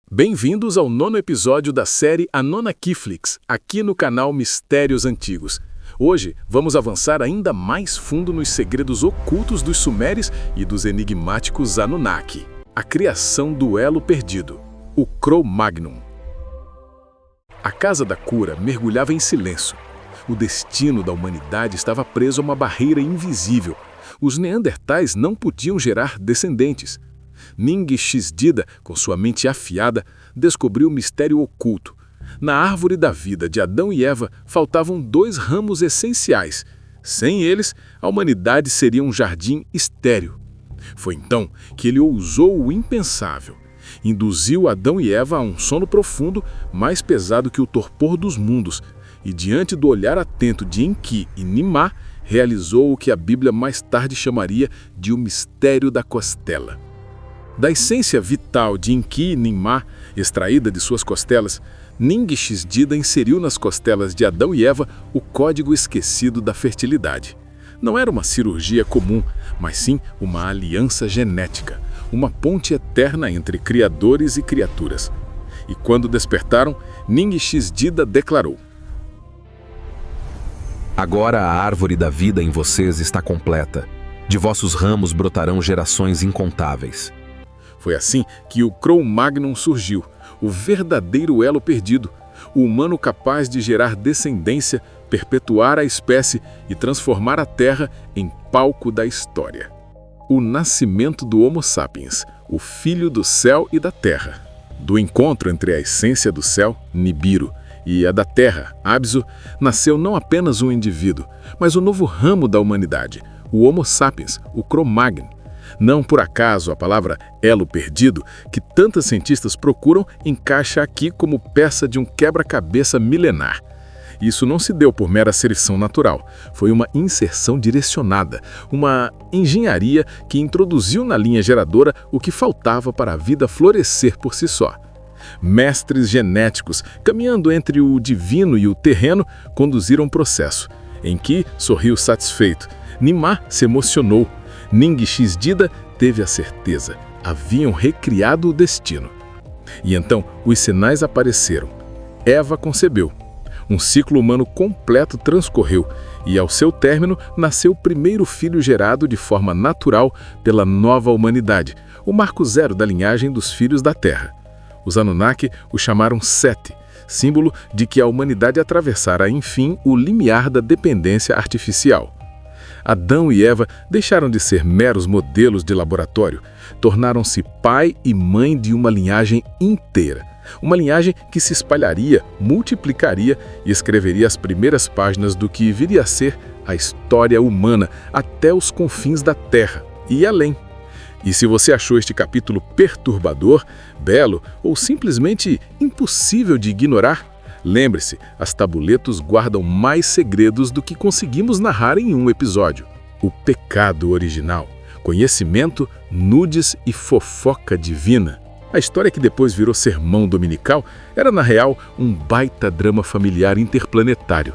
Bem-vindos ao 9º episódio da série Anunnakiflix, aqui no canal Mistérios Antigos. Hoje, vamos avançar ainda mais fundo nos segredos ocultos dos Sumérios e dos enigmáticos Anunnaki. A criação do elo perdido, o Cro-Magnon. A Casa da Cura mergulhava em silêncio. O destino da humanidade estava preso a uma barreira invisível. Os Neandertais não podiam gerar descendentes. Ning-Xdida, com sua mente afiada, descobriu o mistério oculto. Na árvore da vida de Adão e Eva faltavam 2 ramos essenciais. Sem eles, a humanidade seria um jardim estéril. Foi então que ele ousou o impensável. Induziu Adão e Eva a um sono profundo, mais pesado que o torpor dos mundos, e diante do olhar atento de Enki e Nimar, realizou o que a Bíblia mais tarde chamaria de o mistério da costela. Da essência vital de Enki e Nimar, extraída de suas costelas, Ning-Xdida inseriu nas costelas de Adão e Eva o código esquecido da fertilidade. Não era uma cirurgia comum, mas sim uma aliança genética, uma ponte eterna entre criadores e criaturas. E quando despertaram, Ning-Xdida declarou: "Agora a árvore da vida em vocês está completa. De vossos ramos brotarão gerações incontáveis." Foi assim que o Cro-Magnon surgiu, o verdadeiro elo perdido, o humano capaz de gerar descendência, perpetuar a espécie e transformar a Terra em palco da história. O nascimento do Homo sapiens, o filho do céu e da terra. Do encontro entre a essência do céu, Nibiru, e a da terra, Apsu, nasceu não apenas um indivíduo, mas um novo ramo da humanidade, o Homo sapiens, o Cro-Magnon. Não por acaso a palavra elo perdido, que tantos cientistas procuram, encaixa aqui como peça de um quebra-cabeça milenar. Isso não se deu por mera seleção natural, foi uma inserção direcionada, uma engenharia que introduziu na linha geradora o que faltava para a vida florescer por si só. Mestres genéticos, caminhando entre o divino e o terreno, conduziram o processo. Enki sorriu satisfeito, Nimar se emocionou, Ning-Xdida teve a certeza, haviam recriado o destino. E então os sinais apareceram. Eva concebeu. Um ciclo humano completo transcorreu e, ao seu término, nasceu o primeiro filho gerado de forma natural pela nova humanidade, o marco zero da linhagem dos filhos da Terra. Os Anunnaki o chamaram Sete, símbolo de que a humanidade atravessara, enfim, o limiar da dependência artificial. Adão e Eva deixaram de ser meros modelos de laboratório, tornaram-se pai e mãe de uma linhagem inteira. Uma linhagem que se espalharia, multiplicaria e escreveria as primeiras páginas do que viria a ser a história humana até os confins da Terra e além. E se você achou este capítulo perturbador, belo ou simplesmente impossível de ignorar, lembre-se, as tabuletos guardam mais segredos do que conseguimos narrar em um episódio. O pecado original, conhecimento, nudes e fofoca divina. A história que depois virou sermão dominical era, na real, um baita drama familiar interplanetário.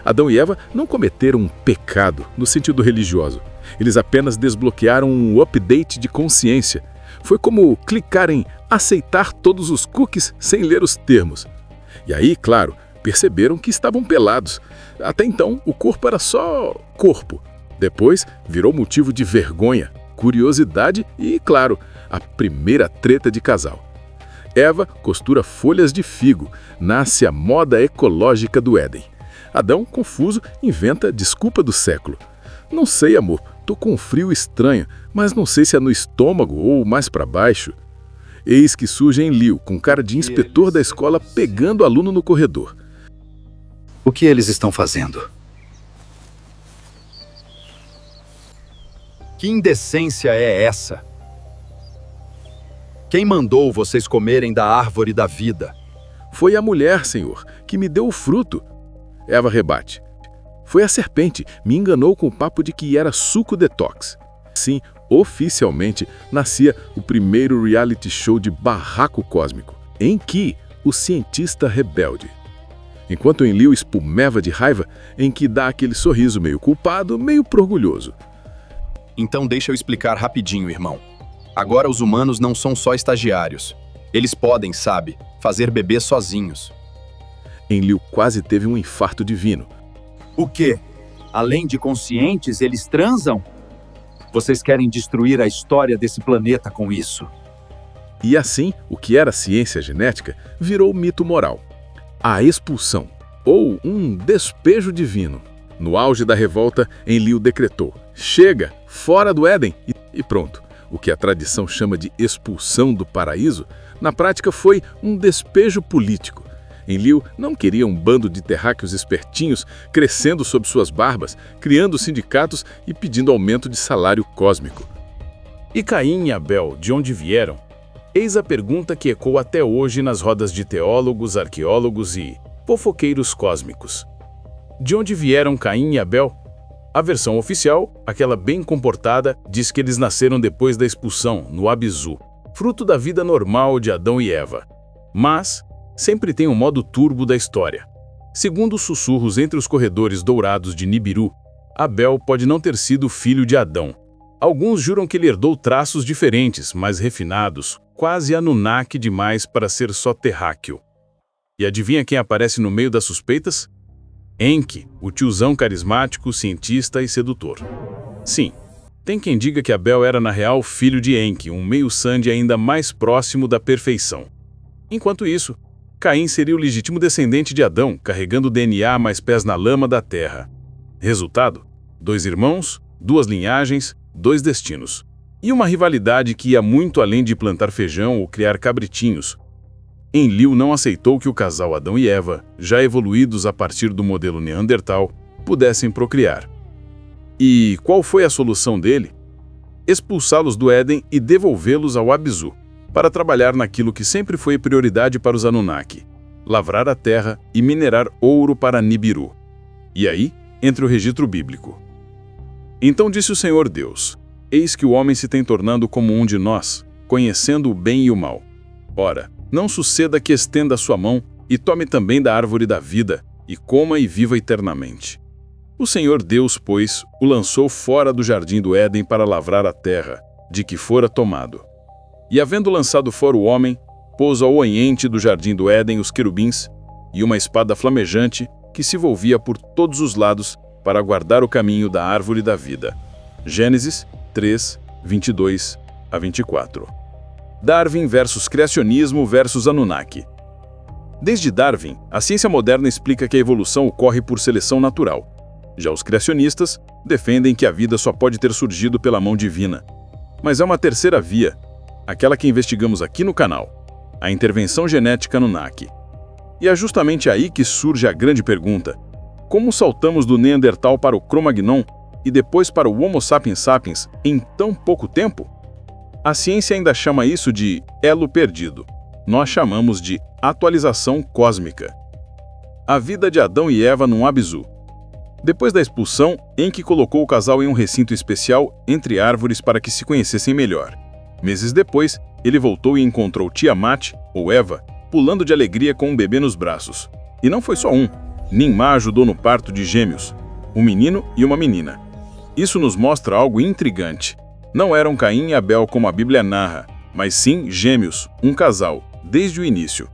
Adão e Eva não cometeram um pecado no sentido religioso. Eles apenas desbloquearam um update de consciência. Foi como clicar em aceitar todos os cookies sem ler os termos. E aí, claro, perceberam que estavam pelados. Até então, o corpo era só corpo. Depois, virou motivo de vergonha, curiosidade e, claro, a primeira treta de casal. Eva costura folhas de figo, nasce a moda ecológica do Éden. Adão, confuso, inventa desculpa do século. Não sei, amor, tô com um frio estranho, mas não sei se é no estômago ou mais para baixo. Eis que surge Enlil, com cara de inspetor da escola, pegando o aluno no corredor. O que eles estão fazendo? Que indecência é essa? Quem mandou vocês comerem da árvore da vida? Foi a mulher, senhor, que me deu o fruto. Eva rebate. Foi a serpente, me enganou com o papo de que era suco detox. Sim, oficialmente, nascia o primeiro reality show de barraco cósmico, Enki, o cientista rebelde. Enquanto Enlil espumeva de raiva, Enki dá aquele sorriso meio culpado, meio orgulhoso. Então deixa eu explicar rapidinho, irmão. Agora os humanos não são só estagiários. Eles podem, sabe, fazer bebê sozinhos. Enlil quase teve um infarto divino. O quê? Além de conscientes, eles transam? Vocês querem destruir a história desse planeta com isso. E assim, o que era ciência genética virou mito moral. A expulsão, ou um despejo divino. No auge da revolta, Enlil decretou: chega, fora do Éden, e pronto. O que a tradição chama de expulsão do paraíso, na prática foi um despejo político. Enlil não queria um bando de terráqueos espertinhos crescendo sob suas barbas, criando sindicatos e pedindo aumento de salário cósmico. E Caim e Abel, de onde vieram? Eis a pergunta que ecoa até hoje nas rodas de teólogos, arqueólogos e fofoqueiros cósmicos. De onde vieram Caim e Abel? A versão oficial, aquela bem comportada, diz que eles nasceram depois da expulsão, no Abizu, fruto da vida normal de Adão e Eva. Mas sempre tem um modo turbo da história. Segundo os sussurros entre os corredores dourados de Nibiru, Abel pode não ter sido filho de Adão. Alguns juram que ele herdou traços diferentes, mais refinados, quase Anunnaki demais para ser só terráqueo. E adivinha quem aparece no meio das suspeitas? Enki, o tiozão carismático, cientista e sedutor. Sim, tem quem diga que Abel era na real filho de Enki, um meio-sande ainda mais próximo da perfeição. Enquanto isso, Caim seria o legítimo descendente de Adão, carregando o DNA mais pés na lama da terra. Resultado? 2 irmãos, 2 linhagens, 2 destinos. E uma rivalidade que ia muito além de plantar feijão ou criar cabritinhos. Enlil não aceitou que o casal Adão e Eva, já evoluídos a partir do modelo Neandertal, pudessem procriar. E qual foi a solução dele? Expulsá-los do Éden e devolvê-los ao Abizu, para trabalhar naquilo que sempre foi prioridade para os Anunnaki: lavrar a terra e minerar ouro para Nibiru. E aí, entra o registro bíblico. Então disse o Senhor Deus: eis que o homem se tem tornando como um de nós, conhecendo o bem e o mal. Ora, não suceda que estenda a sua mão e tome também da árvore da vida, e coma e viva eternamente. O Senhor Deus, pois, o lançou fora do jardim do Éden para lavrar a terra, de que fora tomado. E havendo lançado fora o homem, pôs ao oriente do jardim do Éden os querubins e uma espada flamejante que se volvia por todos os lados para guardar o caminho da árvore da vida. Gênesis 3, 22 a 24. Darwin versus criacionismo versus Anunnaki. Desde Darwin, a ciência moderna explica que a evolução ocorre por seleção natural. Já os criacionistas defendem que a vida só pode ter surgido pela mão divina. Mas há uma terceira via, aquela que investigamos aqui no canal: a intervenção genética Anunnaki. E é justamente aí que surge a grande pergunta: como saltamos do Neandertal para o Cro-Magnon e depois para o Homo sapiens sapiens em tão pouco tempo? A ciência ainda chama isso de elo perdido. Nós chamamos de atualização cósmica. A vida de Adão e Eva num Abizu. Depois da expulsão, Enki colocou o casal em um recinto especial entre árvores para que se conhecessem melhor. Meses depois, ele voltou e encontrou Tiamat, ou Eva, pulando de alegria com um bebê nos braços. E não foi só um. Ninmá ajudou no parto de gêmeos, um menino e uma menina. Isso nos mostra algo intrigante. Não eram Caim e Abel como a Bíblia narra, mas sim gêmeos, um casal, desde o início.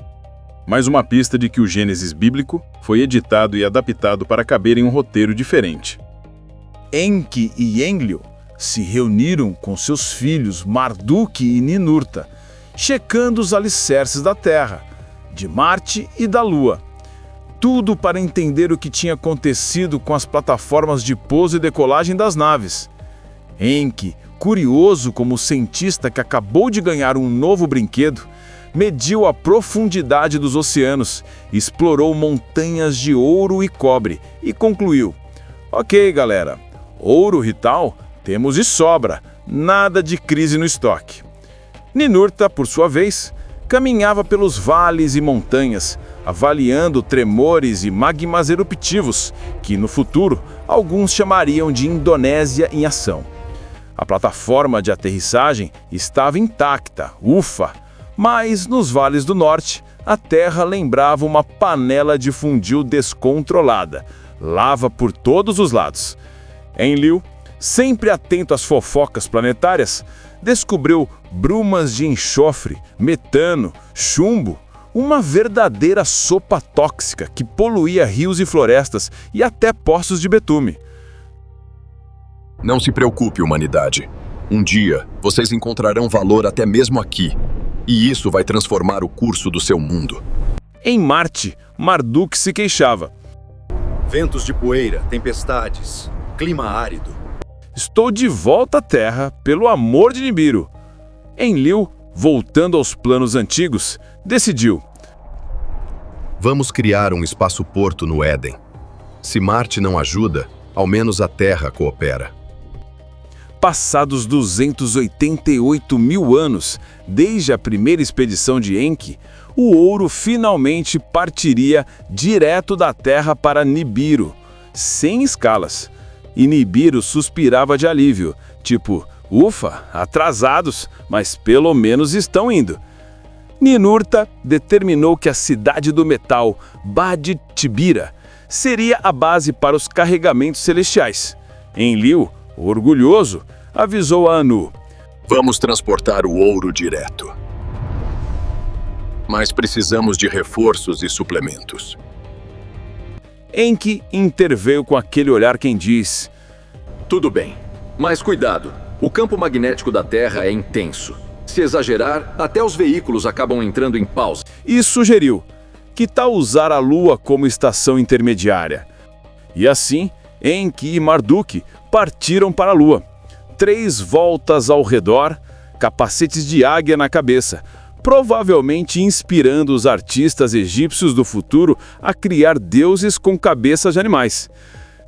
Mais uma pista de que o Gênesis bíblico foi editado e adaptado para caber em um roteiro diferente. Enki e Enlil se reuniram com seus filhos Marduk e Ninurta, checando os alicerces da Terra, de Marte e da Lua. Tudo para entender o que tinha acontecido com as plataformas de pouso e decolagem das naves. Enki, curioso como cientista que acabou de ganhar um novo brinquedo, mediu a profundidade dos oceanos, explorou montanhas de ouro e cobre e concluiu: ok, galera, ouro e tal temos de sobra, nada de crise no estoque. Ninurta, por sua vez, caminhava pelos vales e montanhas, avaliando tremores e magmas eruptivos, que no futuro alguns chamariam de Indonésia em ação. A plataforma de aterrissagem estava intacta, ufa, mas nos vales do norte, a terra lembrava uma panela de funil descontrolada, lava por todos os lados. Enlil, sempre atento às fofocas planetárias, descobriu brumas de enxofre, metano, Chumbo, uma verdadeira sopa tóxica que poluía rios e florestas e até poços de betume. Não se preocupe, humanidade. Um dia, vocês encontrarão valor até mesmo aqui. E isso vai transformar o curso do seu mundo. Em Marte, Marduk se queixava. Ventos de poeira, tempestades, clima árido. Estou de volta à Terra, pelo amor de Nibiru. Enlil, voltando aos planos antigos, decidiu. Vamos criar um espaço-porto no Éden. Se Marte não ajuda, ao menos a Terra coopera. Passados 288 mil anos, desde a primeira expedição de Enki, o ouro finalmente partiria direto da Terra para Nibiru, sem escalas. E Nibiru suspirava de alívio, tipo, ufa, atrasados, mas pelo menos estão indo. Ninurta determinou que a cidade do metal, Bad Tibira, seria a base para os carregamentos celestiais. Enlil, orgulhoso, avisou a Anu. Vamos transportar o ouro direto. Mas precisamos de reforços e suplementos. Enki interveio com aquele olhar quem diz: Tudo bem, mas cuidado. O campo magnético da Terra é intenso. Se exagerar, até os veículos acabam entrando em pausa. E sugeriu: que tal usar a Lua como estação intermediária? E assim, Enki e Marduk partiram para a Lua. 3 voltas ao redor, capacetes de águia na cabeça, provavelmente inspirando os artistas egípcios do futuro a criar deuses com cabeças de animais.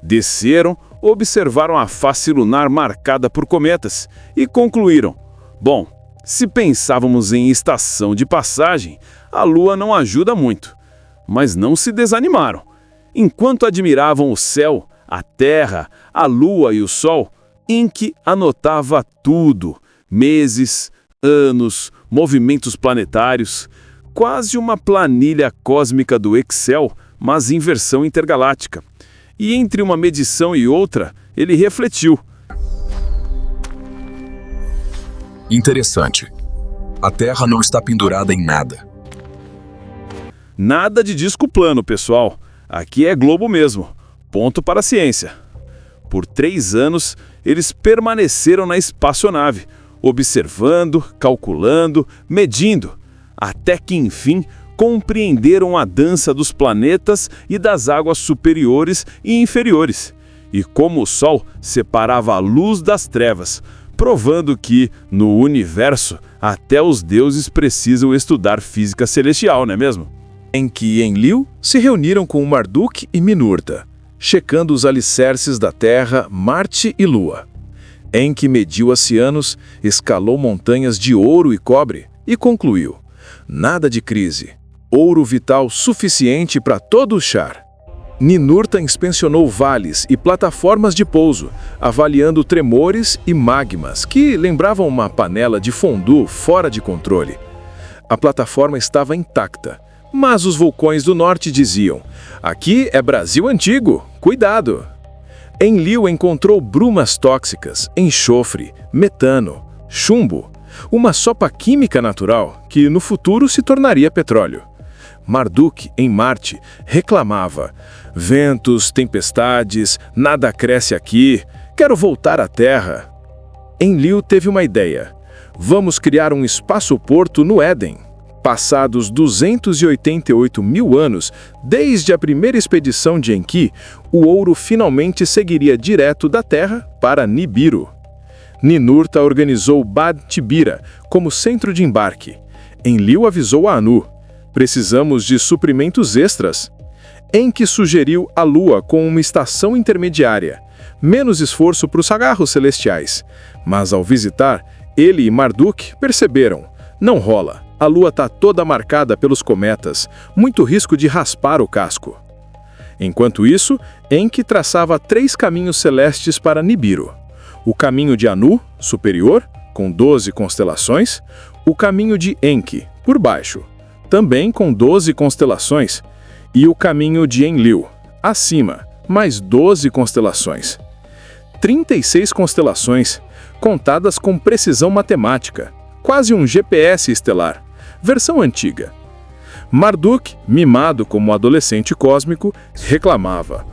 Desceram, observaram a face lunar marcada por cometas e concluíram: bom, se pensávamos em estação de passagem, a Lua não ajuda muito. Mas não se desanimaram. Enquanto admiravam o céu, a Terra, a Lua e o Sol, Enki anotava tudo: meses, anos, movimentos planetários, quase uma planilha cósmica do Excel, mas em versão intergaláctica. E entre uma medição e outra, ele refletiu. Interessante. A Terra não está pendurada em nada. Nada de disco plano, pessoal. Aqui é globo mesmo. Ponto para a ciência. Por 3 anos, eles permaneceram na espaçonave, observando, calculando, medindo, até que, enfim, compreenderam a dança dos planetas e das águas superiores e inferiores, e como o Sol separava a luz das trevas, provando que, no universo, até os deuses precisam estudar física celestial, não é mesmo? Enki e Enlil se reuniram com Marduk e Ninurta, checando os alicerces da Terra, Marte e Lua. Enki mediu oceanos, escalou montanhas de ouro e cobre e concluiu: nada de crise, ouro vital suficiente para todo o char. Ninurta inspecionou vales e plataformas de pouso, avaliando tremores e magmas que lembravam uma panela de fondue fora de controle. A plataforma estava intacta, mas os vulcões do norte diziam: aqui é Brasil antigo, cuidado! Enlil encontrou brumas tóxicas, enxofre, metano, chumbo, uma sopa química natural que no futuro se tornaria petróleo. Marduk, em Marte, reclamava: ventos, tempestades, nada cresce aqui, quero voltar à Terra. Enlil teve uma ideia: vamos criar um espaço-porto no Éden. Passados 288 mil anos, desde a primeira expedição de Enki, o ouro finalmente seguiria direto da Terra para Nibiru. Ninurta organizou Bad Tibira como centro de embarque. Enlil avisou a Anu: precisamos de suprimentos extras. Enki sugeriu a Lua como uma estação intermediária, menos esforço para os sagarros celestiais. Mas ao visitar, ele e Marduk perceberam: não rola. A Lua está toda marcada pelos cometas, muito risco de raspar o casco. Enquanto isso, Enki traçava 3 caminhos celestes para Nibiru. O caminho de Anu, superior, com 12 constelações, o caminho de Enki, por baixo, também com 12 constelações, e o caminho de Enlil, acima, mais 12 constelações. 36 constelações, contadas com precisão matemática, quase um GPS estelar. versão antiga. Marduk, mimado como adolescente cósmico, reclamava.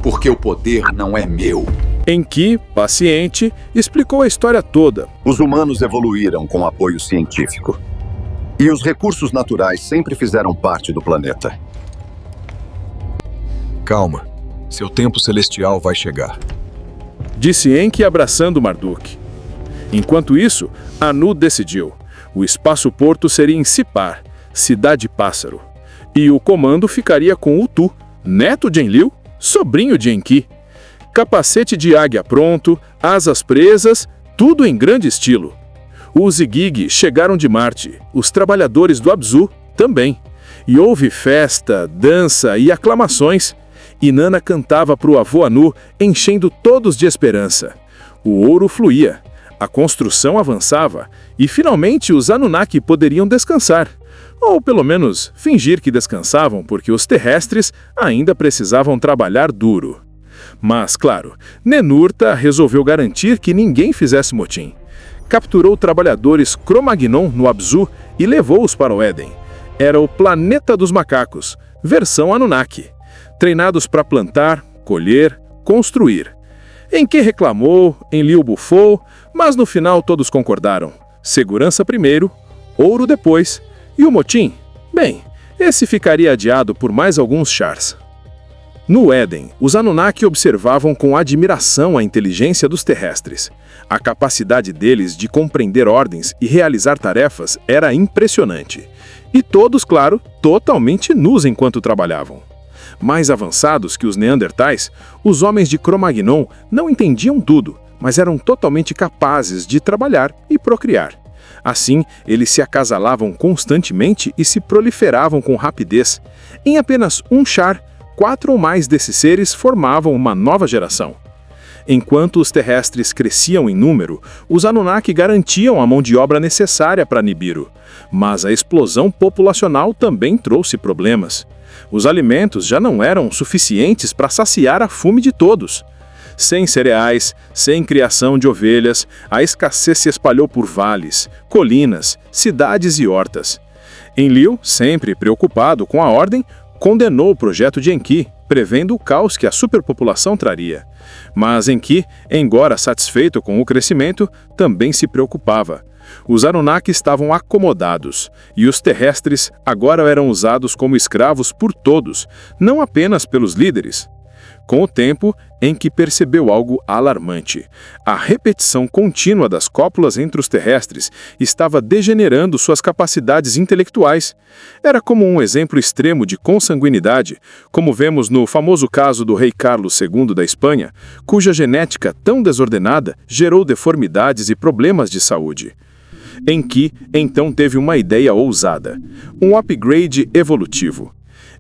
Porque o poder não é meu. Enki, paciente, explicou a história toda. Os humanos evoluíram com apoio científico. E os recursos naturais sempre fizeram parte do planeta. Calma, seu tempo celestial vai chegar, disse Enki abraçando Marduk. Enquanto isso, Anu decidiu. O espaço-porto seria em Sipar, Cidade Pássaro. E o comando ficaria com Utu, neto de Enlil, sobrinho de Enki. Capacete de águia pronto, asas presas, tudo em grande estilo. Os Igigi chegaram de Marte, os trabalhadores do Abzu também. E houve festa, dança e aclamações. Inanna cantava para o avô Anu, enchendo todos de esperança. O ouro fluía, a construção avançava, e finalmente os Anunnaki poderiam descansar. Ou pelo menos fingir que descansavam, porque os terrestres ainda precisavam trabalhar duro. Mas, claro, Ninurta resolveu garantir que ninguém fizesse motim. Capturou trabalhadores Cro-Magnon no Abzu e levou-os para o Éden. Era o planeta dos macacos, versão Anunnaki. Treinados para plantar, colher, construir. Enki reclamou, Enlil bufou, mas no final todos concordaram. Segurança primeiro, ouro depois, e o motim? Bem, esse ficaria adiado por mais alguns chars. No Éden, os Anunnaki observavam com admiração a inteligência dos terrestres. A capacidade deles de compreender ordens e realizar tarefas era impressionante. E todos, claro, totalmente nus enquanto trabalhavam. Mais avançados que os Neandertais, os homens de Cro-Magnon não entendiam tudo, mas eram totalmente capazes de trabalhar e procriar. Assim, eles se acasalavam constantemente e se proliferavam com rapidez. Em apenas um char, 4 ou mais desses seres formavam uma nova geração. Enquanto os terrestres cresciam em número, os Anunnaki garantiam a mão de obra necessária para Nibiru. Mas a explosão populacional também trouxe problemas. Os alimentos já não eram suficientes para saciar a fome de todos. Sem cereais, sem criação de ovelhas, a escassez se espalhou por vales, colinas, cidades e hortas. Enlil, sempre preocupado com a ordem, condenou o projeto de Enki, prevendo o caos que a superpopulação traria. Mas Enki, embora satisfeito com o crescimento, também se preocupava. Os Anunnaki estavam acomodados, e os terrestres agora eram usados como escravos por todos, não apenas pelos líderes. Com o tempo, Enki percebeu algo alarmante. A repetição contínua das cópulas entre os terrestres estava degenerando suas capacidades intelectuais. Era como um exemplo extremo de consanguinidade, como vemos no famoso caso do rei Carlos II da Espanha, cuja genética tão desordenada gerou deformidades e problemas de saúde. Enki, então, teve uma ideia ousada, um upgrade evolutivo.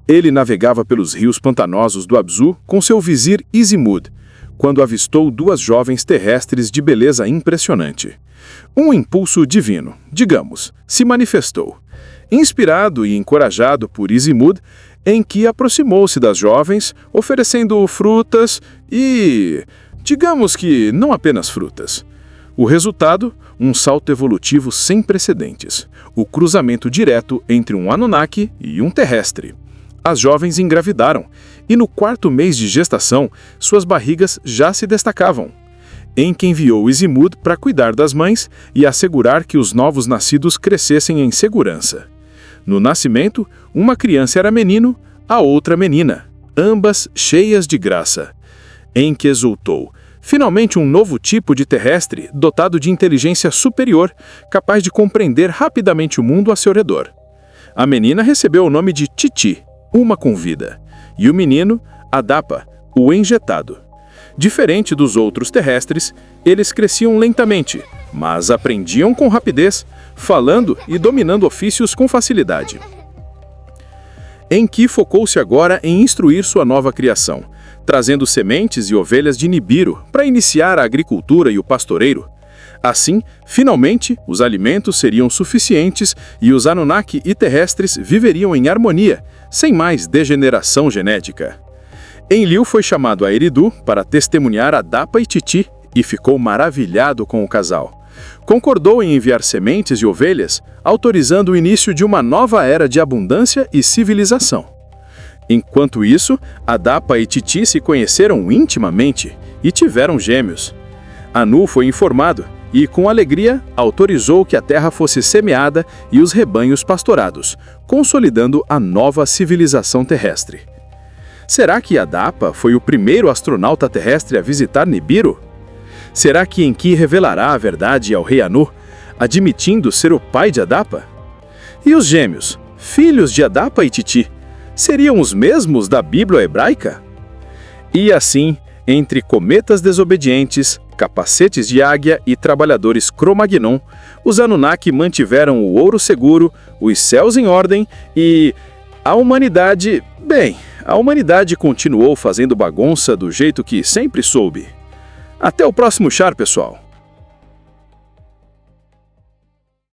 Ele navegava pelos rios pantanosos do Abzu com seu vizir Izimud, quando avistou 2 jovens terrestres de beleza impressionante. Um impulso divino, digamos, se manifestou. Inspirado e encorajado por Izimud, Enki aproximou-se das jovens, oferecendo frutas e, digamos que não apenas frutas. O resultado, um salto evolutivo sem precedentes, o cruzamento direto entre um Anunnaki e um terrestre. As jovens engravidaram, e no 4º mês de gestação, suas barrigas já se destacavam. Enki enviou Izimud para cuidar das mães e assegurar que os novos nascidos crescessem em segurança. No nascimento, uma criança era menino, a outra menina, ambas cheias de graça. Enki exultou. Finalmente um novo tipo de terrestre dotado de inteligência superior, capaz de compreender rapidamente o mundo a seu redor. A menina recebeu o nome de Titi, uma com vida, e o menino, Adapa, o enjetado. Diferente dos outros terrestres, eles cresciam lentamente, mas aprendiam com rapidez, falando e dominando ofícios com facilidade. Enki focou-se agora em instruir sua nova criação, trazendo sementes e ovelhas de Nibiru para iniciar a agricultura e o pastoreiro. Assim, finalmente, os alimentos seriam suficientes e os Anunnaki e terrestres viveriam em harmonia, sem mais degeneração genética. Enlil foi chamado a Eridu para testemunhar Adapa e Titi e ficou maravilhado com o casal. concordou em enviar sementes e ovelhas, autorizando o início de uma nova era de abundância e civilização. Enquanto isso, Adapa e Titi se conheceram intimamente e tiveram gêmeos. Anu foi informado e, com alegria, autorizou que a terra fosse semeada e os rebanhos pastorados, consolidando a nova civilização terrestre. Será que Adapa foi o primeiro astronauta terrestre a visitar Nibiru? Será que Enki revelará a verdade ao rei Anu, admitindo ser o pai de Adapa? E os gêmeos, filhos de Adapa e Titi, seriam os mesmos da Bíblia hebraica? E assim, entre cometas desobedientes, capacetes de águia e trabalhadores Cro-Magnon, os Anunnaki mantiveram o ouro seguro, os céus em ordem e a humanidade... Bem, a humanidade continuou fazendo bagunça do jeito que sempre soube. Até o próximo char, pessoal!